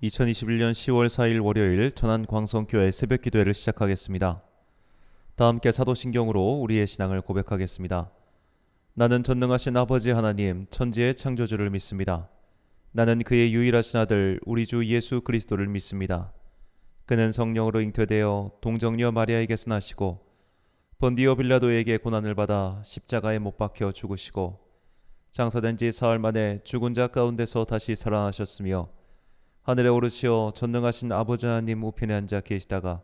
2021년 10월 4일 월요일 전안광성교회 새벽기도회를 시작하겠습니다. 다 함께 사도신경으로 우리의 신앙을 고백하겠습니다. 나는 전능하신 아버지 하나님 천지의 창조주를 믿습니다. 나는 그의 유일하신 아들 우리 주 예수 그리스도를 믿습니다. 그는 성령으로 잉태되어 동정녀 마리아에게서 나시고 본디오 빌라도에게 고난을 받아 십자가에 못 박혀 죽으시고 장사된 지 사흘 만에 죽은 자 가운데서 다시 살아나셨으며 하늘에 오르시어 전능하신 아버지 하나님 우편에 앉아 계시다가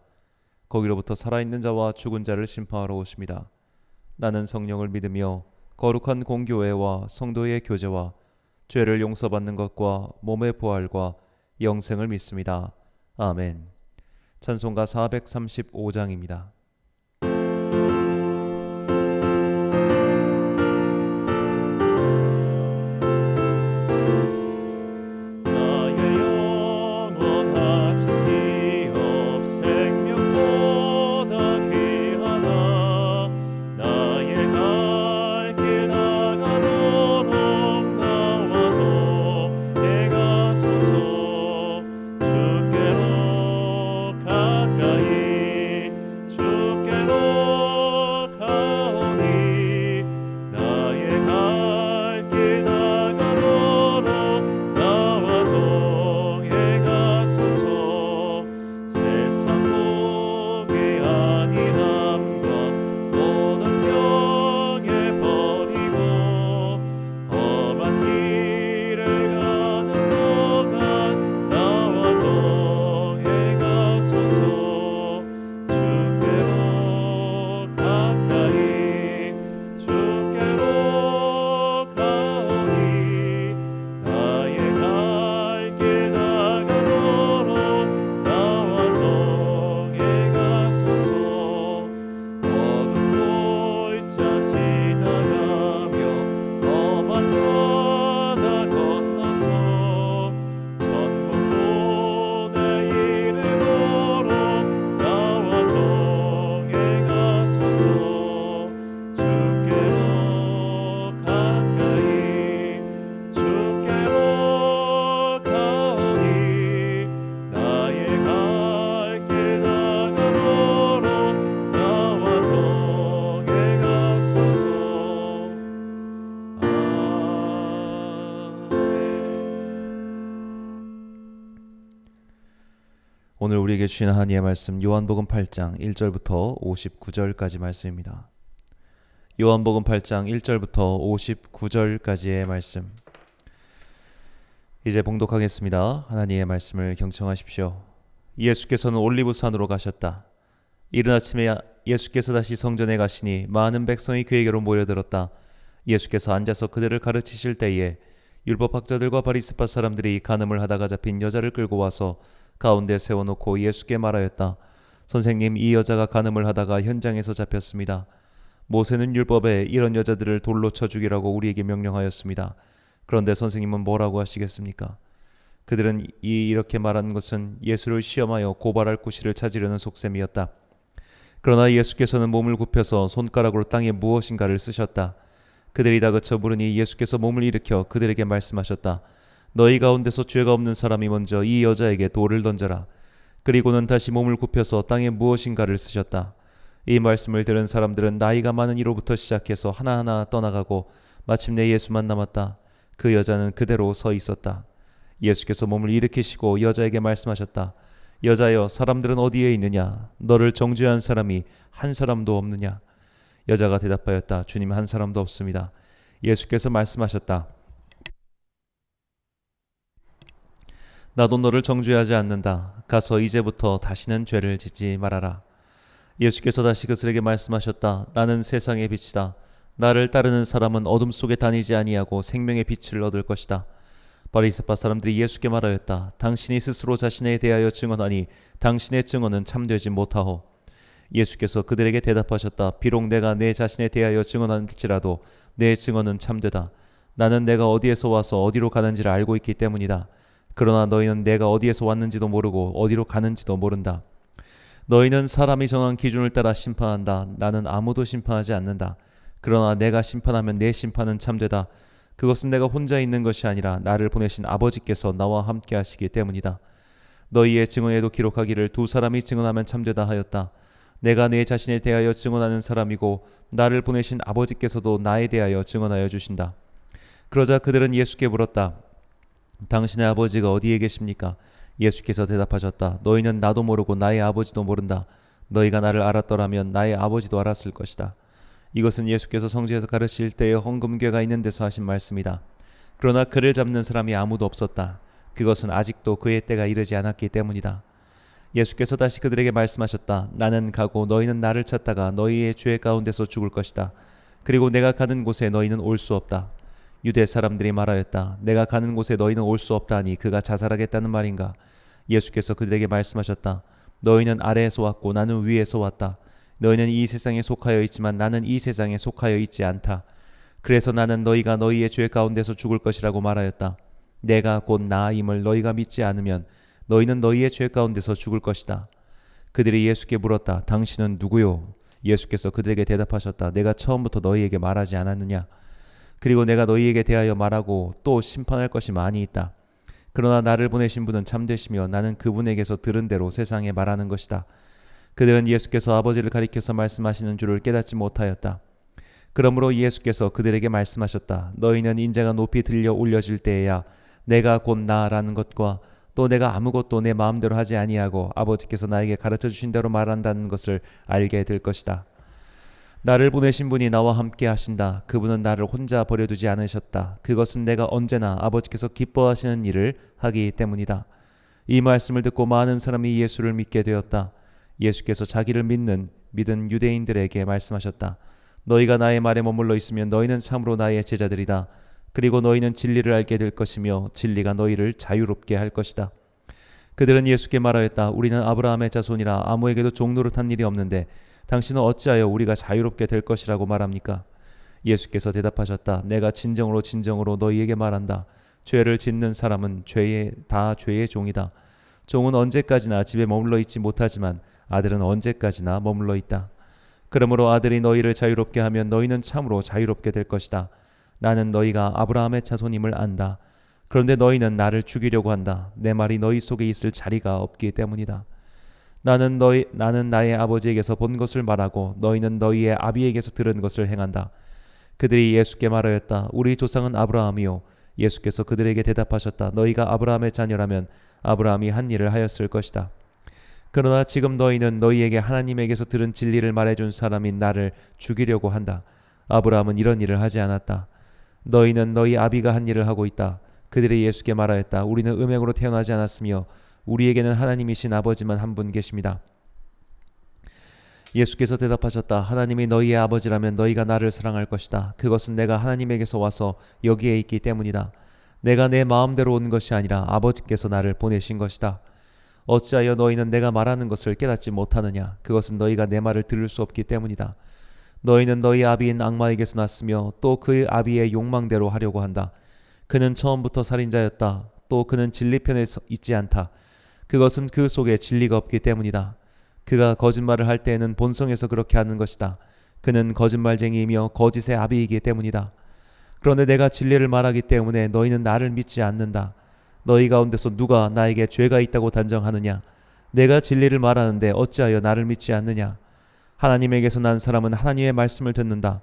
거기로부터 살아있는 자와 죽은 자를 심판하러 오십니다. 나는 성령을 믿으며 거룩한 공교회와 성도의 교제와 죄를 용서받는 것과 몸의 부활과 영생을 믿습니다. 아멘. 찬송가 435장입니다. 오늘 우리에게 주신 하나님의 말씀 요한복음 8장 1절부터 59절까지 말씀입니다. 요한복음 8장 1절부터 59절까지의 말씀 이제 봉독하겠습니다. 하나님의 말씀을 경청하십시오. 예수께서는 올리브산으로 가셨다. 이른 아침에 예수께서 다시 성전에 가시니 많은 백성이 그에게로 모여들었다. 예수께서 앉아서 그들을 가르치실 때에 율법학자들과 바리새파 사람들이 간음을 하다가 잡힌 여자를 끌고 와서 가운데 세워놓고 예수께 말하였다. 선생님, 이 여자가 간음을 하다가 현장에서 잡혔습니다. 모세는 율법에 이런 여자들을 돌로 쳐 죽이라고 우리에게 명령하였습니다. 그런데 선생님은 뭐라고 하시겠습니까? 그들은 이렇게 말한 것은 예수를 시험하여 고발할 구실을 찾으려는 속셈이었다. 그러나 예수께서는 몸을 굽혀서 손가락으로 땅에 무엇인가를 쓰셨다. 그들이 다그쳐 물으니 예수께서 몸을 일으켜 그들에게 말씀하셨다. 너희 가운데서 죄가 없는 사람이 먼저 이 여자에게 돌을 던져라. 그리고는 다시 몸을 굽혀서 땅에 무엇인가를 쓰셨다. 이 말씀을 들은 사람들은 나이가 많은 이로부터 시작해서 하나하나 떠나가고 마침내 예수만 남았다. 그 여자는 그대로 서 있었다. 예수께서 몸을 일으키시고 여자에게 말씀하셨다. 여자여, 사람들은 어디에 있느냐? 너를 정죄한 사람이 한 사람도 없느냐? 여자가 대답하였다. 주님, 한 사람도 없습니다. 예수께서 말씀하셨다. 나도 너를 정죄하지 않는다. 가서 이제부터 다시는 죄를 짓지 말아라. 예수께서 다시 그들에게 말씀하셨다. 나는 세상의 빛이다. 나를 따르는 사람은 어둠 속에 다니지 아니하고 생명의 빛을 얻을 것이다. 바리새파 사람들이 예수께 말하였다. 당신이 스스로 자신에 대하여 증언하니 당신의 증언은 참되지 못하오. 예수께서 그들에게 대답하셨다. 비록 내가 내 자신에 대하여 증언할지라도 내 증언은 참되다. 나는 내가 어디에서 와서 어디로 가는지를 알고 있기 때문이다. 그러나 너희는 내가 어디에서 왔는지도 모르고 어디로 가는지도 모른다. 너희는 사람이 정한 기준을 따라 심판한다. 나는 아무도 심판하지 않는다. 그러나 내가 심판하면 내 심판은 참되다. 그것은 내가 혼자 있는 것이 아니라 나를 보내신 아버지께서 나와 함께 하시기 때문이다. 너희의 증언에도 기록하기를 두 사람이 증언하면 참되다 하였다. 내가 내 자신에 대하여 증언하는 사람이고 나를 보내신 아버지께서도 나에 대하여 증언하여 주신다. 그러자 그들은 예수께 물었다. 당신의 아버지가 어디에 계십니까? 예수께서 대답하셨다. 너희는 나도 모르고 나의 아버지도 모른다. 너희가 나를 알았더라면 나의 아버지도 알았을 것이다. 이것은 예수께서 성지에서 가르칠 때의 헌금궤가 있는 데서 하신 말씀이다. 그러나 그를 잡는 사람이 아무도 없었다. 그것은 아직도 그의 때가 이르지 않았기 때문이다. 예수께서 다시 그들에게 말씀하셨다. 나는 가고 너희는 나를 찾다가 너희의 죄 가운데서 죽을 것이다. 그리고 내가 가는 곳에 너희는 올 수 없다. 유대 사람들이 말하였다. 내가 가는 곳에 너희는 올 수 없다 하니 그가 자살하겠다는 말인가? 예수께서 그들에게 말씀하셨다. 너희는 아래에서 왔고 나는 위에서 왔다. 너희는 이 세상에 속하여 있지만 나는 이 세상에 속하여 있지 않다. 그래서 나는 너희가 너희의 죄 가운데서 죽을 것이라고 말하였다. 내가 곧 나임을 너희가 믿지 않으면 너희는 너희의 죄 가운데서 죽을 것이다. 그들이 예수께 물었다. 당신은 누구요? 예수께서 그들에게 대답하셨다. 내가 처음부터 너희에게 말하지 않았느냐? 그리고 내가 너희에게 대하여 말하고 또 심판할 것이 많이 있다. 그러나 나를 보내신 분은 참되시며 나는 그분에게서 들은 대로 세상에 말하는 것이다. 그들은 예수께서 아버지를 가리켜서 말씀하시는 줄을 깨닫지 못하였다. 그러므로 예수께서 그들에게 말씀하셨다. 너희는 인자가 높이 들려 올려질 때에야 내가 곧 나라는 것과 또 내가 아무것도 내 마음대로 하지 아니하고 아버지께서 나에게 가르쳐 주신 대로 말한다는 것을 알게 될 것이다. 나를 보내신 분이 나와 함께 하신다. 그분은 나를 혼자 버려두지 않으셨다. 그것은 내가 언제나 아버지께서 기뻐하시는 일을 하기 때문이다. 이 말씀을 듣고 많은 사람이 예수를 믿게 되었다. 예수께서 자기를 믿은 유대인들에게 말씀하셨다. 너희가 나의 말에 머물러 있으면 너희는 참으로 나의 제자들이다. 그리고 너희는 진리를 알게 될 것이며 진리가 너희를 자유롭게 할 것이다. 그들은 예수께 말하였다. 우리는 아브라함의 자손이라 아무에게도 종노릇한 일이 없는데 당신은 어찌하여 우리가 자유롭게 될 것이라고 말합니까? 예수께서 대답하셨다. 내가 진정으로 너희에게 말한다. 죄를 짓는 사람은 다 죄의 종이다. 종은 언제까지나 집에 머물러 있지 못하지만 아들은 언제까지나 머물러 있다. 그러므로 아들이 너희를 자유롭게 하면 너희는 참으로 자유롭게 될 것이다. 나는 너희가 아브라함의 자손임을 안다. 그런데 너희는 나를 죽이려고 한다. 내 말이 너희 속에 있을 자리가 없기 때문이다. 나는 나의 아버지에게서 본 것을 말하고 너희는 너희의 아비에게서 들은 것을 행한다. 그들이 예수께 말하였다. 우리 조상은 아브라함이요. 예수께서 그들에게 대답하셨다. 너희가 아브라함의 자녀라면 아브라함이 한 일을 하였을 것이다. 그러나 지금 너희는 너희에게 하나님에게서 들은 진리를 말해준 사람인 나를 죽이려고 한다. 아브라함은 이런 일을 하지 않았다. 너희는 너희 아비가 한 일을 하고 있다. 그들이 예수께 말하였다. 우리는 음행으로 태어나지 않았으며 우리에게는 하나님이신 아버지만 한 분 계십니다. 예수께서 대답하셨다. 하나님이 너희의 아버지라면 너희가 나를 사랑할 것이다. 그것은 내가 하나님에게서 와서 여기에 있기 때문이다. 내가 내 마음대로 온 것이 아니라 아버지께서 나를 보내신 것이다. 어찌하여 너희는 내가 말하는 것을 깨닫지 못하느냐? 그것은 너희가 내 말을 들을 수 없기 때문이다. 너희는 너희 아비인 악마에게서 났으며 또 그의 아비의 욕망대로 하려고 한다. 그는 처음부터 살인자였다. 또 그는 진리 편에 있지 않다. 그것은 그 속에 진리가 없기 때문이다. 그가 거짓말을 할 때에는 본성에서 그렇게 하는 것이다. 그는 거짓말쟁이이며 거짓의 아비이기 때문이다. 그런데 내가 진리를 말하기 때문에 너희는 나를 믿지 않는다. 너희 가운데서 누가 나에게 죄가 있다고 단정하느냐? 내가 진리를 말하는데 어찌하여 나를 믿지 않느냐? 하나님에게서 난 사람은 하나님의 말씀을 듣는다.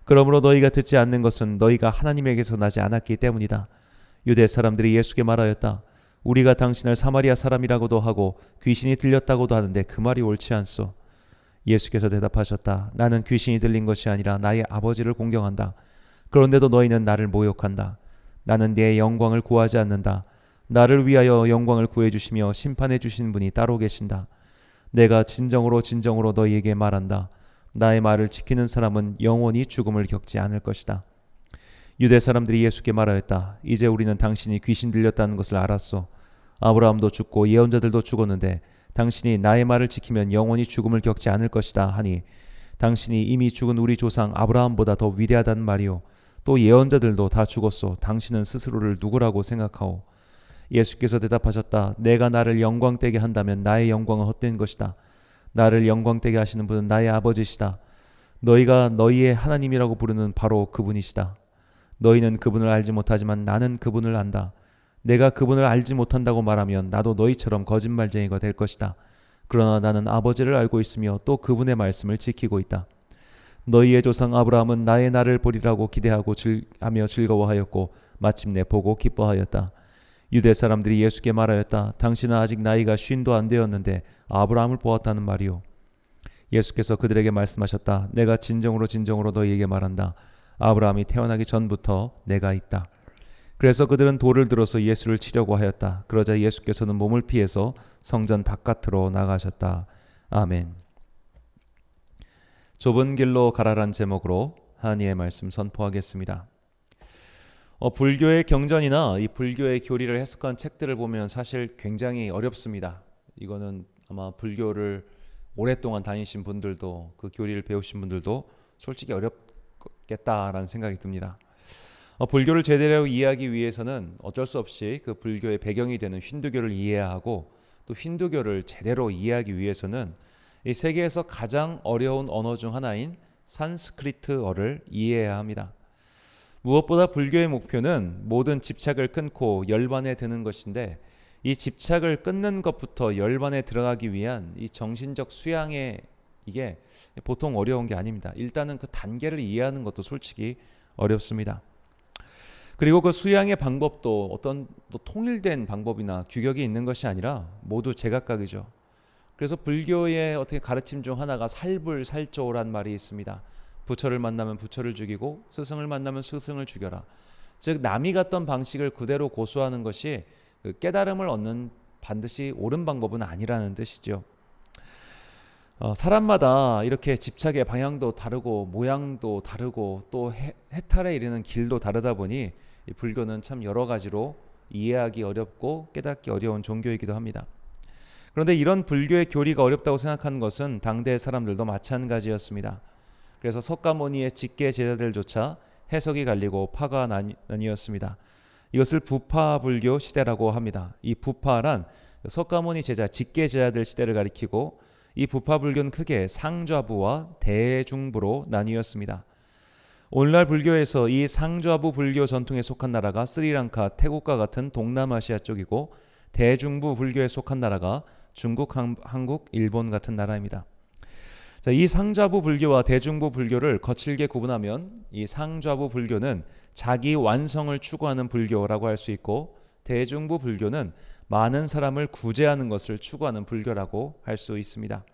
그러므로 너희가 듣지 않는 것은 너희가 하나님에게서 나지 않았기 때문이다. 유대 사람들이 예수께 말하였다. 우리가 당신을 사마리아 사람이라고도 하고 귀신이 들렸다고도 하는데 그 말이 옳지 않소. 예수께서 대답하셨다. 나는 귀신이 들린 것이 아니라 나의 아버지를 공경한다. 그런데도 너희는 나를 모욕한다. 나는 내 영광을 구하지 않는다. 나를 위하여 영광을 구해주시며 심판해 주신 분이 따로 계신다. 내가 진정으로 너희에게 말한다. 나의 말을 지키는 사람은 영원히 죽음을 겪지 않을 것이다. 유대 사람들이 예수께 말하였다. 이제 우리는 당신이 귀신 들렸다는 것을 알았소. 아브라함도 죽고 예언자들도 죽었는데 당신이 나의 말을 지키면 영원히 죽음을 겪지 않을 것이다 하니 당신이 이미 죽은 우리 조상 아브라함보다 더 위대하다는 말이오. 또 예언자들도 다 죽었소. 당신은 스스로를 누구라고 생각하오? 예수께서 대답하셨다. 내가 나를 영광되게 한다면 나의 영광은 헛된 것이다. 나를 영광되게 하시는 분은 나의 아버지시다. 너희가 너희의 하나님이라고 부르는 바로 그분이시다. 너희는 그분을 알지 못하지만 나는 그분을 안다. 내가 그분을 알지 못한다고 말하면 나도 너희처럼 거짓말쟁이가 될 것이다. 그러나 나는 아버지를 알고 있으며 또 그분의 말씀을 지키고 있다. 너희의 조상 아브라함은 나의 날을 보리라고 기대하고 하며 즐거워하였고 마침내 보고 기뻐하였다. 유대 사람들이 예수께 말하였다. 당신은 아직 나이가 50도 안 되었는데 아브라함을 보았다는 말이오. 예수께서 그들에게 말씀하셨다. 내가 진정으로 진정으로 너희에게 말한다. 아브라함이 태어나기 전부터 내가 있다. 그래서 그들은 돌을 들어서 예수를 치려고 하였다. 그러자 예수께서는 몸을 피해서 성전 바깥으로 나가셨다. 아멘. 좁은 길로 가라란 제목으로 하나님의 말씀 선포하겠습니다. 불교의 경전이나 이 불교의 교리를 해석한 책들을 보면 사실 굉장히 어렵습니다. 이거는 아마 불교를 오랫동안 다니신 분들도 그 교리를 배우신 분들도 솔직히 어렵겠다라는 생각이 듭니다. 불교를 제대로 이해하기 위해서는 어쩔 수 없이 그 불교의 배경이 되는 힌두교를 이해해야 하고, 또 힌두교를 제대로 이해하기 위해서는 이 세계에서 가장 어려운 언어 중 하나인 산스크리트어를 이해해야 합니다. 무엇보다 불교의 목표는 모든 집착을 끊고 열반에 드는 것인데, 이 집착을 끊는 것부터 열반에 들어가기 위한 이 정신적 수양에 이게 보통 어려운 게 아닙니다. 일단은 그 단계를 이해하는 것도 솔직히 어렵습니다. 그리고 그 수양의 방법도 어떤 통일된 방법이나 규격이 있는 것이 아니라 모두 제각각이죠. 그래서 불교의 어떻게 가르침 중 하나가 살불살조란 말이 있습니다. 부처를 만나면 부처를 죽이고 스승을 만나면 스승을 죽여라. 즉 남이 갔던 방식을 그대로 고수하는 것이 그 깨달음을 얻는 반드시 옳은 방법은 아니라는 뜻이죠. 사람마다 이렇게 집착의 방향도 다르고 모양도 다르고 또 해탈에 이르는 길도 다르다 보니 이 불교는 참 여러 가지로 이해하기 어렵고 깨닫기 어려운 종교이기도 합니다. 그런데 이런 불교의 교리가 어렵다고 생각하는 것은 당대 사람들도 마찬가지였습니다. 그래서 석가모니의 직계 제자들조차 해석이 갈리고 파가 나뉘었습니다. 이것을 부파불교 시대라고 합니다. 이 부파란 석가모니 제자, 직계 제자들 시대를 가리키고, 이 부파불교는 크게 상좌부와 대중부로 나뉘었습니다. 오늘날 불교에서 이 상좌부 불교 전통에 속한 나라가 스리랑카, 태국과 같은 동남아시아 쪽이고, 대중부 불교에 속한 나라가 중국, 한국, 일본 같은 나라입니다. 자, 이 상좌부 불교와 대중부 불교를 거칠게 구분하면 이 상좌부 불교는 자기 완성을 추구하는 불교라고 할 수 있고, 대중부 불교는 많은 사람을 구제하는 것을 추구하는 불교라고 할 수 있습니다.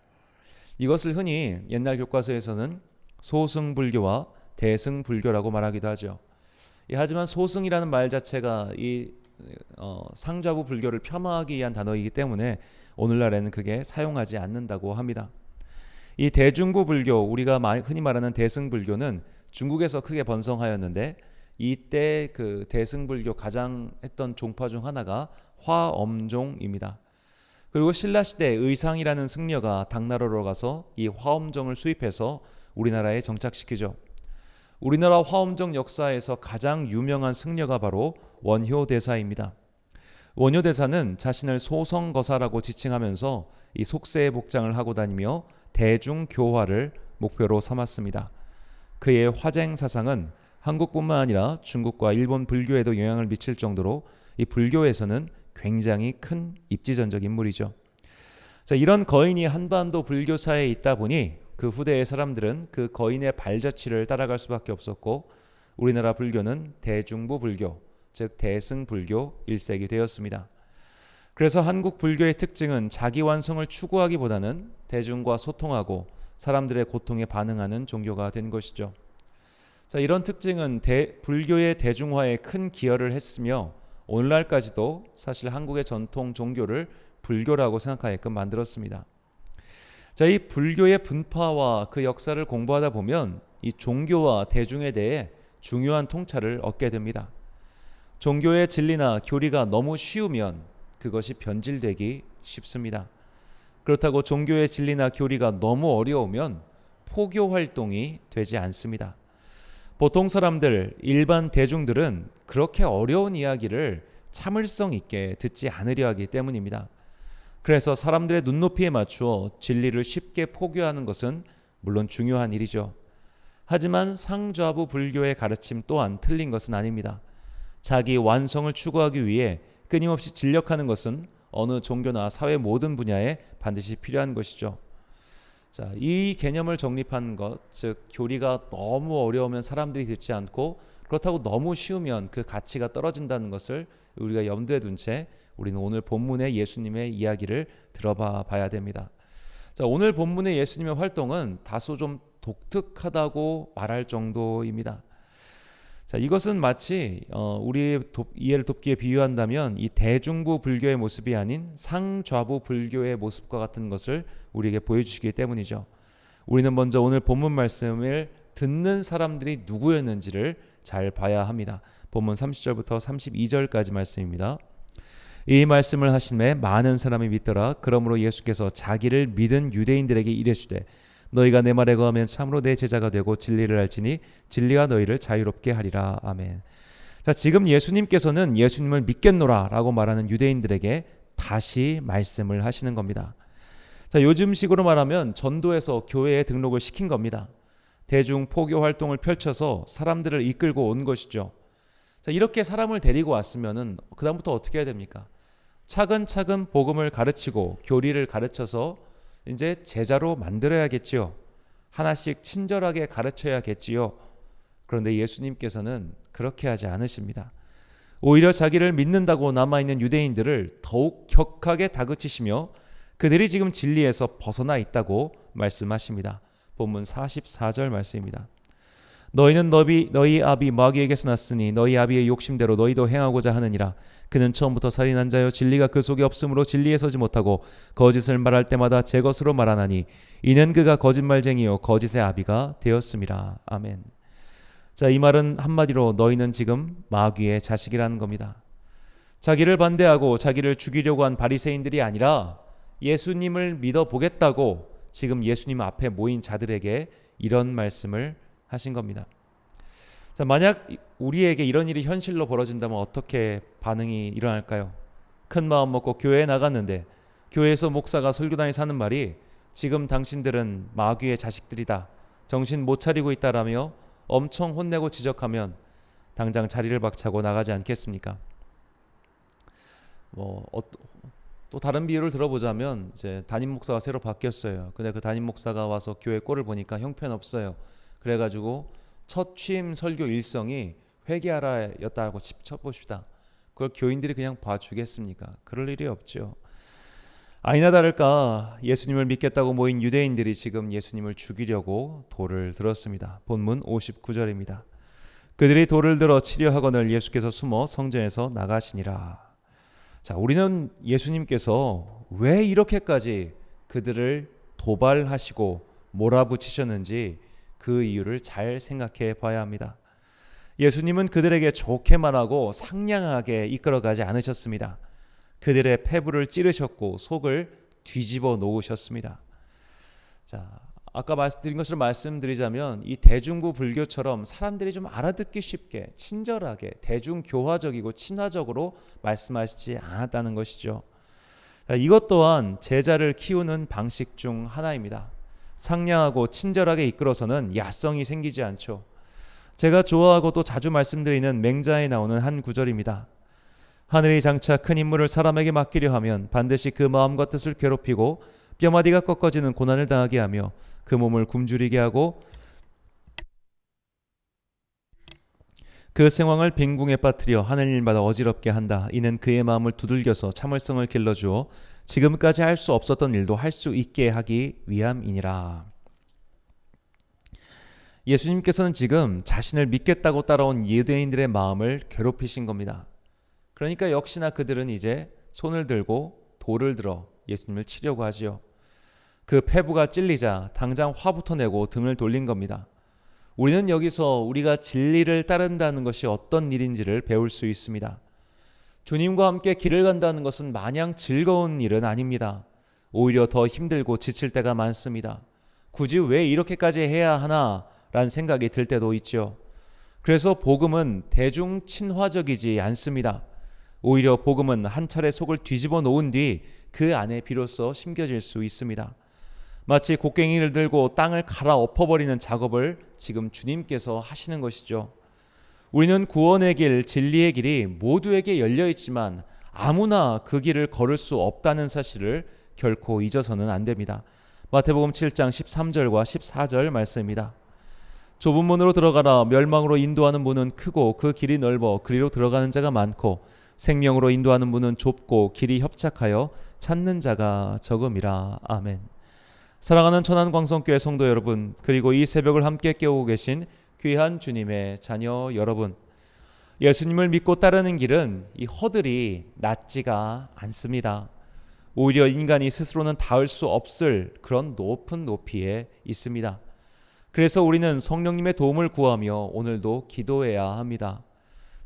이것을 흔히 옛날 교과서에서는 소승불교와 대승불교라고 말하기도 하죠. 하지만 소승이라는 말 자체가 이 상좌부 불교를 폄하하기 위한 단어이기 때문에 오늘날에는 그게 사용하지 않는다고 합니다. 이 대중부 불교, 우리가 흔히 말하는 대승불교는 중국에서 크게 번성하였는데, 이때 그 대승불교 가장 했던 종파 중 하나가 화엄종입니다. 그리고 신라시대 의상이라는 승려가 당나라로 가서 이 화엄종을 수입해서 우리나라에 정착시키죠. 우리나라 화엄종 역사에서 가장 유명한 승려가 바로 원효대사입니다. 원효대사는 자신을 소성거사라고 지칭하면서 이 속세의 복장을 하고 다니며 대중교화를 목표로 삼았습니다. 그의 화쟁 사상은 한국뿐만 아니라 중국과 일본 불교에도 영향을 미칠 정도로 이 불교에서는 굉장히 큰 입지전적 인물이죠. 자, 이런 거인이 한반도 불교사에 있다 보니 그 후대의 사람들은 그 거인의 발자취를 따라갈 수밖에 없었고, 우리나라 불교는 대중부 불교, 즉 대승불교 1세기 되었습니다. 그래서 한국 불교의 특징은 자기 완성을 추구하기보다는 대중과 소통하고 사람들의 고통에 반응하는 종교가 된 것이죠. 자, 이런 특징은 불교의 대중화에 큰 기여를 했으며, 오늘날까지도 사실 한국의 전통 종교를 불교라고 생각하게끔 만들었습니다. 자, 이 불교의 분파와 그 역사를 공부하다 보면 이 종교와 대중에 대해 중요한 통찰을 얻게 됩니다. 종교의 진리나 교리가 너무 쉬우면 그것이 변질되기 쉽습니다. 그렇다고 종교의 진리나 교리가 너무 어려우면 포교 활동이 되지 않습니다. 보통 사람들, 일반 대중들은 그렇게 어려운 이야기를 참을성 있게 듣지 않으려 하기 때문입니다. 그래서 사람들의 눈높이에 맞추어 진리를 쉽게 포교하는 것은 물론 중요한 일이죠. 하지만 상좌부 불교의 가르침 또한 틀린 것은 아닙니다. 자기 완성을 추구하기 위해 끊임없이 진력하는 것은 어느 종교나 사회 모든 분야에 반드시 필요한 것이죠. 자, 이 개념을 정립한 것, 즉 교리가 너무 어려우면 사람들이 듣지 않고 그렇다고 너무 쉬우면 그 가치가 떨어진다는 것을 우리가 염두에 둔 채 우리는 오늘 본문의 예수님의 이야기를 들어봐 봐야 됩니다. 자, 오늘 본문의 예수님의 활동은 다소 좀 독특하다고 말할 정도입니다. 자, 이것은 마치 우리의 이해를 돕기에 비유한다면 이 대중부 불교의 모습이 아닌 상좌부 불교의 모습과 같은 것을 우리에게 보여주시기 때문이죠. 우리는 먼저 오늘 본문 말씀을 듣는 사람들이 누구였는지를 잘 봐야 합니다. 본문 30절부터 32절까지 말씀입니다. 이 말씀을 하심에 많은 사람이 믿더라. 그러므로 예수께서 자기를 믿은 유대인들에게 이르시되 너희가 내 말에 거하면 참으로 내 제자가 되고 진리를 알지니 진리가 너희를 자유롭게 하리라. 아멘. 자, 지금 예수님께서는 예수님을 믿겠노라 라고 말하는 유대인들에게 다시 말씀을 하시는 겁니다. 자, 요즘식으로 말하면 전도해서 교회에 등록을 시킨 겁니다. 대중 포교 활동을 펼쳐서 사람들을 이끌고 온 것이죠. 자, 이렇게 사람을 데리고 왔으면은 그다음부터 어떻게 해야 됩니까? 차근차근 복음을 가르치고 교리를 가르쳐서 이제 제자로 만들어야겠지요. 하나씩 친절하게 가르쳐야겠지요. 그런데 예수님께서는 그렇게 하지 않으십니다. 오히려 자기를 믿는다고 남아있는 유대인들을 더욱 격하게 다그치시며 그들이 지금 진리에서 벗어나 있다고 말씀하십니다. 본문 44절 말씀입니다. 너희는 너희 아비 마귀에게서 났으니 너희 아비의 욕심대로 너희도 행하고자 하느니라. 그는 처음부터 살인한 자여 진리가 그 속에 없으므로 진리에 서지 못하고 거짓을 말할 때마다 제 것으로 말하나니 이는 그가 거짓말쟁이요 거짓의 아비가 되었음이라. 아멘. 자, 이 말은 한마디로 너희는 지금 마귀의 자식이라는 겁니다. 자기를 반대하고 자기를 죽이려고 한 바리새인들이 아니라 예수님을 믿어보겠다고 지금 예수님 앞에 모인 자들에게 이런 말씀을 하신 겁니다. 자, 만약 우리에게 이런 일이 현실로 벌어진다면 어떻게 반응이 일어날까요? 큰 마음 먹고 교회에 나갔는데 교회에서 목사가 설교단에 사는 말이 지금 당신들은 마귀의 자식들이다, 정신 못 차리고 있다라며 엄청 혼내고 지적하면 당장 자리를 박차고 나가지 않겠습니까? 또 다른 비유를 들어보자면 이제 담임 목사가 새로 바뀌었어요. 근데 그 담임 목사가 와서 교회 꼴을 보니까 형편없어요. 그래가지고 첫 취임 설교 일성이 회개하라 였다고 쳐봅시다. 그걸 교인들이 그냥 봐주겠습니까? 그럴 일이 없죠. 아니나 다를까 예수님을 믿겠다고 모인 유대인들이 지금 예수님을 죽이려고 돌을 들었습니다. 본문 59절입니다. 그들이 돌을 들어 치려 하거늘 예수께서 숨어 성전에서 나가시니라. 자, 우리는 예수님께서 왜 이렇게까지 그들을 도발하시고 몰아붙이셨는지 그 이유를 잘 생각해 봐야 합니다. 예수님은 그들에게 좋게 말하고 상냥하게 이끌어가지 않으셨습니다. 그들의 폐부를 찌르셨고 속을 뒤집어 놓으셨습니다. 자, 아까 말씀드린 것을 말씀드리자면 이 대중부 불교처럼 사람들이 좀 알아듣기 쉽게 친절하게 대중교화적이고 친화적으로 말씀하시지 않았다는 것이죠. 자, 이것 또한 제자를 키우는 방식 중 하나입니다. 상냥하고 친절하게 이끌어서는 야성이 생기지 않죠. 제가 좋아하고 또 자주 말씀드리는 맹자에 나오는 한 구절입니다. 하늘이 장차 큰 임무를 사람에게 맡기려 하면 반드시 그 마음과 뜻을 괴롭히고 뼈마디가 꺾어지는 고난을 당하게 하며 그 몸을 굶주리게 하고 그 생황을 빈궁에 빠뜨려 하는 일마다 어지럽게 한다. 이는 그의 마음을 두들겨서 참을성을 길러주어 지금까지 할 수 없었던 일도 할 수 있게 하기 위함이니라. 예수님께서는 지금 자신을 믿겠다고 따라온 유대인들의 마음을 괴롭히신 겁니다. 그러니까 역시나 그들은 이제 손을 들고 돌을 들어 예수님을 치려고 하지요. 그 폐부가 찔리자 당장 화부터 내고 등을 돌린 겁니다. 우리는 여기서 우리가 진리를 따른다는 것이 어떤 일인지를 배울 수 있습니다. 주님과 함께 길을 간다는 것은 마냥 즐거운 일은 아닙니다. 오히려 더 힘들고 지칠 때가 많습니다. 굳이 왜 이렇게까지 해야 하나 라는 생각이 들 때도 있죠. 그래서 복음은 대중 친화적이지 않습니다. 오히려 복음은 한 차례 속을 뒤집어 놓은 뒤 그 안에 비로소 심겨질 수 있습니다. 마치 곡괭이를 들고 땅을 갈아 엎어버리는 작업을 지금 주님께서 하시는 것이죠. 우리는 구원의 길, 진리의 길이 모두에게 열려 있지만 아무나 그 길을 걸을 수 없다는 사실을 결코 잊어서는 안 됩니다. 마태복음 7장 13절과 14절 말씀입니다. 좁은 문으로 들어가라. 멸망으로 인도하는 문은 크고 그 길이 넓어 그리로 들어가는 자가 많고 생명으로 인도하는 문은 좁고 길이 협착하여 찾는 자가 적음이라. 아멘. 사랑하는 천안광성교회 성도 여러분, 그리고 이 새벽을 함께 깨우고 계신 귀한 주님의 자녀 여러분, 예수님을 믿고 따르는 길은 이 허들이 낮지가 않습니다. 오히려 인간이 스스로는 닿을 수 없을 그런 높은 높이에 있습니다. 그래서 우리는 성령님의 도움을 구하며 오늘도 기도해야 합니다.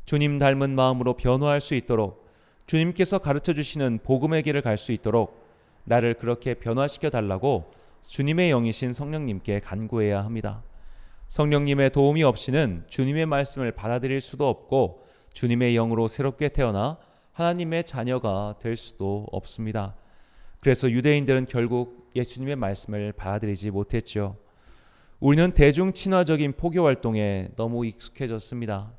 주님 닮은 마음으로 변화할 수 있도록, 주님께서 가르쳐 주시는 복음의 길을 갈 수 있도록 나를 그렇게 변화시켜 달라고 주님의 영이신 성령님께 간구해야 합니다. 성령님의 도움이 없이는 주님의 말씀을 받아들일 수도 없고 주님의 영으로 새롭게 태어나 하나님의 자녀가 될 수도 없습니다. 그래서 유대인들은 결국 예수님의 말씀을 받아들이지 못했죠. 우리는 대중 친화적인 포교 활동에 너무 익숙해졌습니다.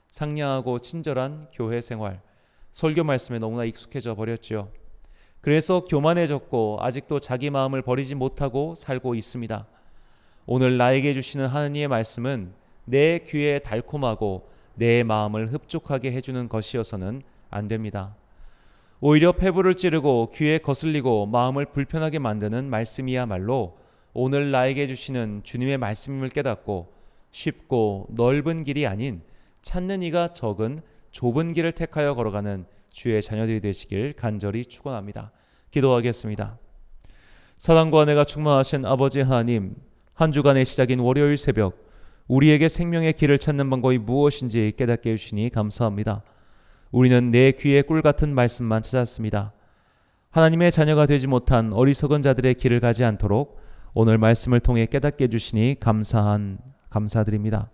상냥하고 친절한 교회 생활, 설교 말씀에 너무나 익숙해져 버렸죠. 그래서 교만해졌고 아직도 자기 마음을 버리지 못하고 살고 있습니다. 오늘 나에게 주시는 하나님의 말씀은 내 귀에 달콤하고 내 마음을 흡족하게 해주는 것이어서는 안 됩니다. 오히려 폐부를 찌르고 귀에 거슬리고 마음을 불편하게 만드는 말씀이야말로 오늘 나에게 주시는 주님의 말씀임을 깨닫고 쉽고 넓은 길이 아닌 찾는 이가 적은 좁은 길을 택하여 걸어가는 주의 자녀들이 되시길 간절히 축원합니다. 기도하겠습니다. 사랑과 은혜가 충만하신 아버지 하나님, 한 주간의 시작인 월요일 새벽, 우리에게 생명의 길을 찾는 방법이 무엇인지 깨닫게 해주시니 감사합니다. 우리는 내 귀에 꿀 같은 말씀만 찾았습니다. 하나님의 자녀가 되지 못한 어리석은 자들의 길을 가지 않도록 오늘 말씀을 통해 깨닫게 해주시니 감사드립니다.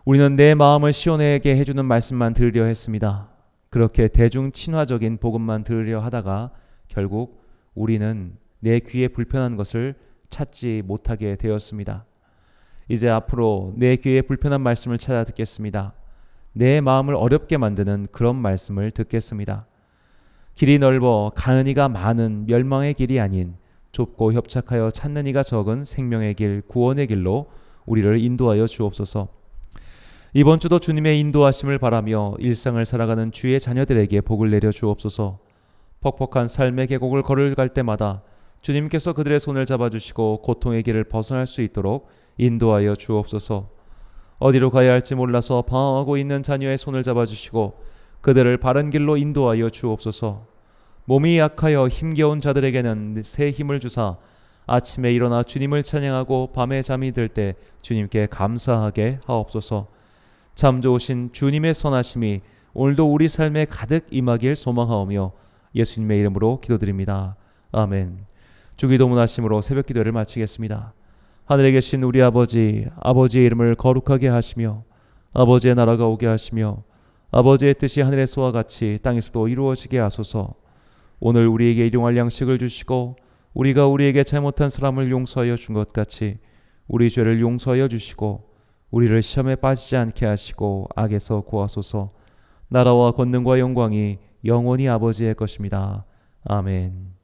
우리는 내 마음을 시원하게 해주는 말씀만 들으려 했습니다. 그렇게 대중 친화적인 복음만 들으려 하다가 결국 우리는 내 귀에 불편한 것을 찾지 못하게 되었습니다. 이제 앞으로 내 귀에 불편한 말씀을 찾아 듣겠습니다. 내 마음을 어렵게 만드는 그런 말씀을 듣겠습니다. 길이 넓어 가는 이가 많은 멸망의 길이 아닌 좁고 협착하여 찾는 이가 적은 생명의 길, 구원의 길로 우리를 인도하여 주옵소서. 이번 주도 주님의 인도하심을 바라며 일상을 살아가는 주의 자녀들에게 복을 내려 주옵소서. 퍽퍽한 삶의 계곡을 걸어갈 때마다 주님께서 그들의 손을 잡아주시고 고통의 길을 벗어날 수 있도록 인도하여 주옵소서. 어디로 가야 할지 몰라서 방황하고 있는 자녀의 손을 잡아주시고 그들을 바른 길로 인도하여 주옵소서. 몸이 약하여 힘겨운 자들에게는 새 힘을 주사 아침에 일어나 주님을 찬양하고 밤에 잠이 들 때 주님께 감사하게 하옵소서. 참 좋으신 주님의 선하심이 오늘도 우리 삶에 가득 임하길 소망하오며 예수님의 이름으로 기도드립니다. 아멘. 주기도문하심으로 새벽기도를 마치겠습니다. 하늘에 계신 우리 아버지, 아버지의 이름을 거룩하게 하시며 아버지의 나라가 오게 하시며 아버지의 뜻이 하늘에서와 같이 땅에서도 이루어지게 하소서. 오늘 우리에게 일용할 양식을 주시고 우리가 우리에게 잘못한 사람을 용서하여 준 것 같이 우리 죄를 용서하여 주시고 우리를 시험에 빠지지 않게 하시고 악에서 구하소서. 나라와 권능과 영광이 영원히 아버지의 것입니다. 아멘.